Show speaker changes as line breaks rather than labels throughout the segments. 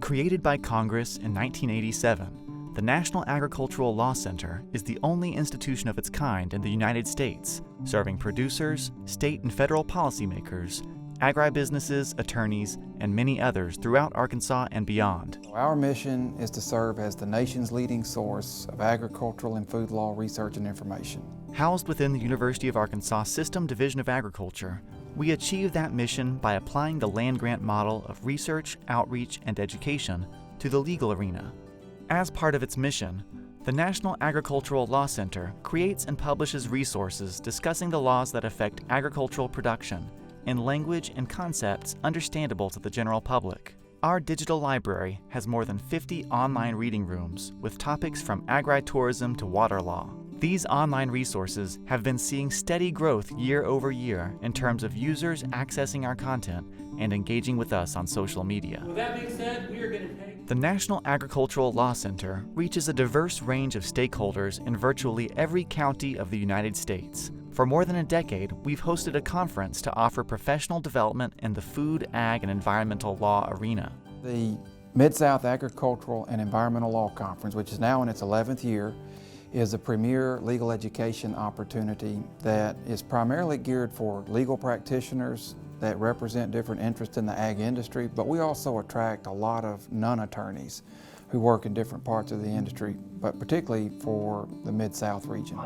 Created by Congress in 1987, the National Agricultural Law Center is the only institution of its kind in the United States, serving producers, state and federal policymakers, agribusinesses, attorneys, and many others throughout Arkansas and beyond.
Our mission is to serve as the nation's leading source of agricultural and food law research and information.
Housed within the University of Arkansas System Division of Agriculture, we achieve that mission by applying the land-grant model of research, outreach, and education to the legal arena. As part of its mission, the National Agricultural Law Center creates and publishes resources discussing the laws that affect agricultural production in language and concepts understandable to the general public. Our digital library has more than 50 online reading rooms with topics from agri-tourism to water law. These online resources have been seeing steady growth year over year in terms of users accessing our content and engaging with us on social media.
With that being said, we are going to take...
The National Agricultural Law Center reaches a diverse range of stakeholders in virtually every county of the United States. For more than a decade, we've hosted a conference to offer professional development in the food, ag, and environmental law arena.
The Mid-South Agricultural and Environmental Law Conference, which is now in its 11th year, is a premier legal education opportunity that is primarily geared for legal practitioners that represent different interests in the ag industry, but we also attract a lot of non-attorneys who work in different parts of the industry, but particularly for the Mid-South region.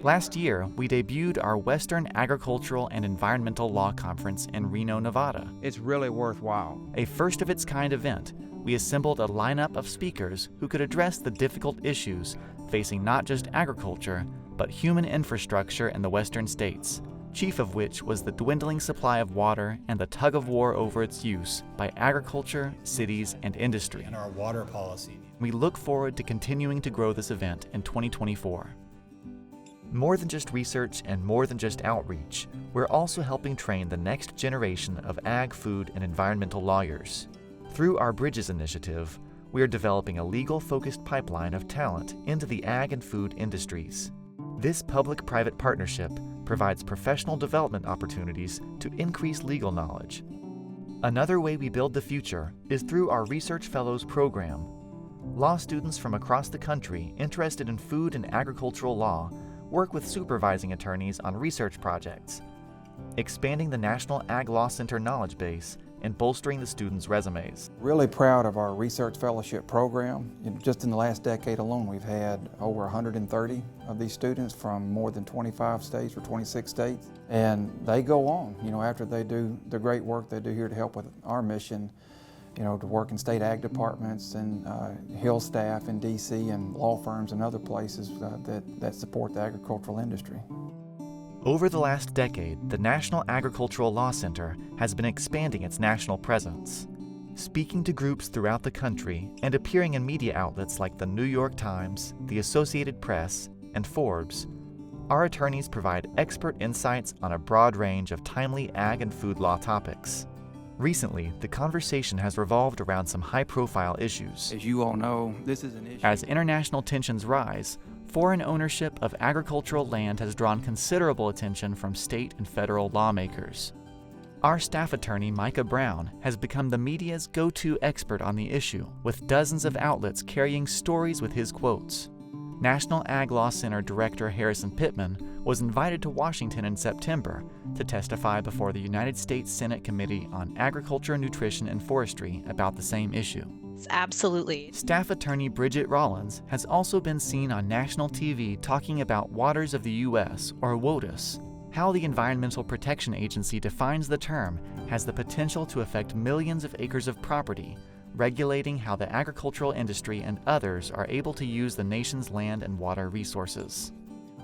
Last year, we debuted our Western Agricultural and Environmental Law Conference in Reno, Nevada.
It's really worthwhile.
A first-of-its-kind event, we assembled a lineup of speakers who could address the difficult issues facing not just agriculture, but human infrastructure in the western states, chief of which was the dwindling supply of water and the tug-of-war over its use by agriculture, cities, and industry.
And our water policy.
We look forward to continuing to grow this event in 2024. More than just research and more than just outreach, we're also helping train the next generation of ag, food, and environmental lawyers. Through our Bridges initiative, we are developing a legal-focused pipeline of talent into the ag and food industries. This public-private partnership provides professional development opportunities to increase legal knowledge. Another way we build the future is through our Research Fellows program. Law students from across the country interested in food and agricultural law work with supervising attorneys on research projects, expanding the National Ag Law Center knowledge base and bolstering the students' resumes.
Really proud of our research fellowship program. Just in the last decade alone, we've had over 130 of these students from more than 25 states or 26 states. And they go on, after they do the great work they do here to help with our mission, to work in state ag departments and Hill staff in DC and law firms and other places that support the agricultural industry.
Over the last decade, the National Agricultural Law Center has been expanding its national presence. Speaking to groups throughout the country and appearing in media outlets like the New York Times, the Associated Press, and Forbes, our attorneys provide expert insights on a broad range of timely ag and food law topics. Recently, the conversation has revolved around some high-profile issues.
As you all know, this is an issue.
As international tensions rise, foreign ownership of agricultural land has drawn considerable attention from state and federal lawmakers. Our staff attorney, Micah Brown, has become the media's go-to expert on the issue, with dozens of outlets carrying stories with his quotes. National Ag Law Center Director Harrison Pittman was invited to Washington in September to testify before the United States Senate Committee on Agriculture, Nutrition, and Forestry about the same issue.
Absolutely.
Staff attorney Bridget Rollins has also been seen on national TV talking about Waters of the U.S., or WOTUS. How the Environmental Protection Agency defines the term has the potential to affect millions of acres of property, regulating how the agricultural industry and others are able to use the nation's land and water resources.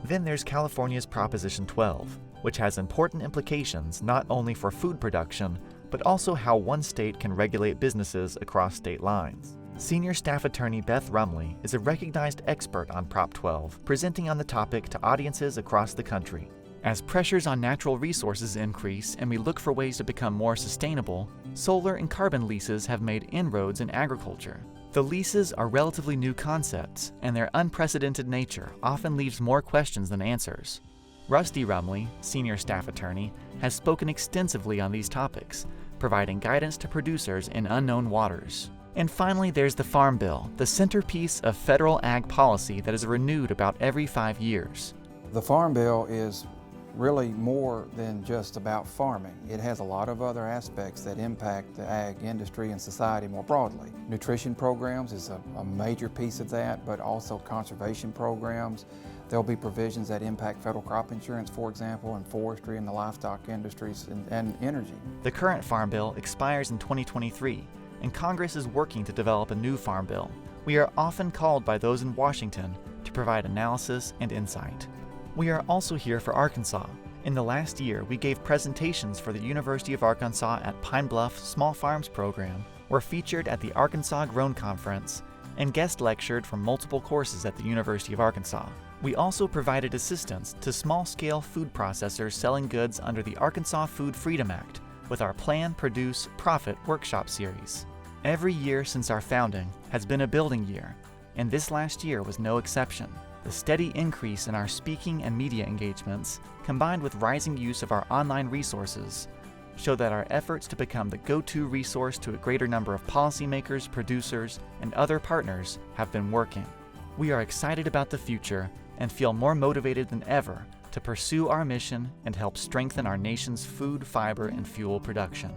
Then there's California's Proposition 12, which has important implications not only for food production, but also how one state can regulate businesses across state lines. Senior staff attorney Beth Rumley is a recognized expert on Prop 12, presenting on the topic to audiences across the country. As pressures on natural resources increase and we look for ways to become more sustainable, solar and carbon leases have made inroads in agriculture. The leases are relatively new concepts, and their unprecedented nature often leaves more questions than answers. Rusty Rumley, senior staff attorney, has spoken extensively on these topics, providing guidance to producers in unknown waters. And finally, there's the Farm Bill, the centerpiece of federal ag policy that is renewed about every 5 years.
The Farm Bill is really more than just about farming. It has a lot of other aspects that impact the ag industry and society more broadly. Nutrition programs is a major piece of that, but also conservation programs. There'll be provisions that impact federal crop insurance, for example, and forestry and the livestock industries and energy.
The current Farm Bill expires in 2023, and Congress is working to develop a new Farm Bill. We are often called by those in Washington to provide analysis and insight. We are also here for Arkansas. In the last year, we gave presentations for the University of Arkansas at Pine Bluff Small Farms program, were featured at the Arkansas Grown Conference, and guest lectured from multiple courses at the University of Arkansas. We also provided assistance to small-scale food processors selling goods under the Arkansas Food Freedom Act with our Plan, Produce, Profit workshop series. Every year since our founding has been a building year, and this last year was no exception. The steady increase in our speaking and media engagements, combined with rising use of our online resources, show that our efforts to become the go-to resource to a greater number of policymakers, producers, and other partners have been working. We are excited about the future and feel more motivated than ever to pursue our mission and help strengthen our nation's food, fiber, and fuel production.